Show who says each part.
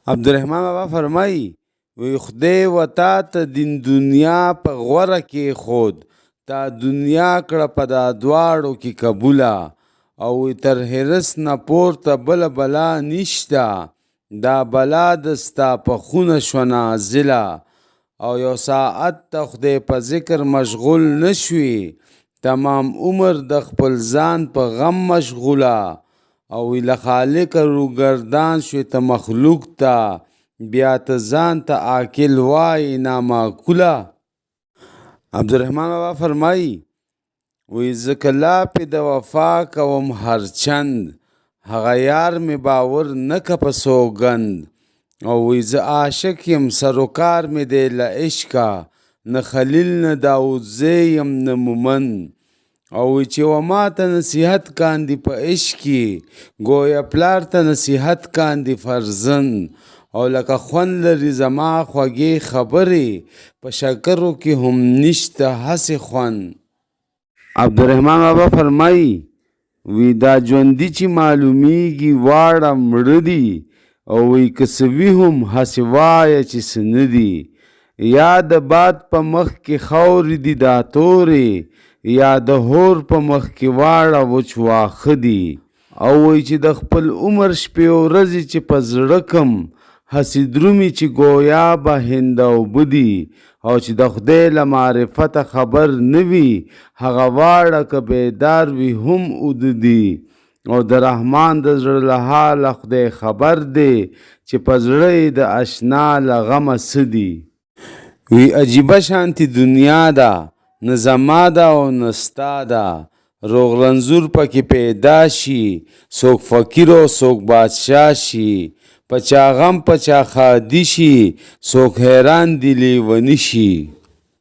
Speaker 1: عبدالرحمن بابا فرمایي وی خدای و تا ته دین دنیا په غوره کې خود تا دنیا کړه په دا دواړو کې قبوله او وی تر حرس نه پورته بله بلا نشته دا بلا دستا په خونه شوه نازله او یو ساعت ته خدای په ذکر مشغول نشوي تمام عمر د خپل ځان په غم مشغوله او وی له خالق روګردان شوې ته مخلوق ته بیا ته ځان ته عاقل وایي نامعقوله. عبدالرحمن بابا فرمایي وی زه کله پې د وفا کوم هر چند هغه یار مې باور نه که په سوګند او وی زه عاشق یم سروکار مې دی له عشقه نه خلیل نه داودزی یم نه مومند او وی چې و ما ته نصیحت کاندي په عشق کې گویا پلار ته نصیحت کاندي فرزند او لکه خوند لري زما خوږې خبرې په شکرو کې هم نشته هسې خوند. عبدالرحمن بابا فرمایي وی دا ژوندي چې معلومیږي واړه مړه دي او وی که څه وي هم هسې وایه چې څه نه دي یا د باد په مخ کې خاورې دي دا تورې یا د هور په مخ کې واړه وچ واښه دي او وی چې د خپل عمر شپې ورځې چې په زړه کم هسې درومي چې ګویا به هنده اوبه دي او چې د خدای له معرفته خبر نه وي هغه واړه که بیدار وي هم اوده دي او د رحمان د زړه له حاله خدای خبر دی چې په زړه د اشنا له غمه څه دي. وی عجیبه شانتي دنیا ده نه زما ده او نه ستا ده روغ رنځور پکې پیدا شي څوک فقیر او څوک بادشاه شي په چا غم په چا ښادي شي څوک حیران دي لیوني شي.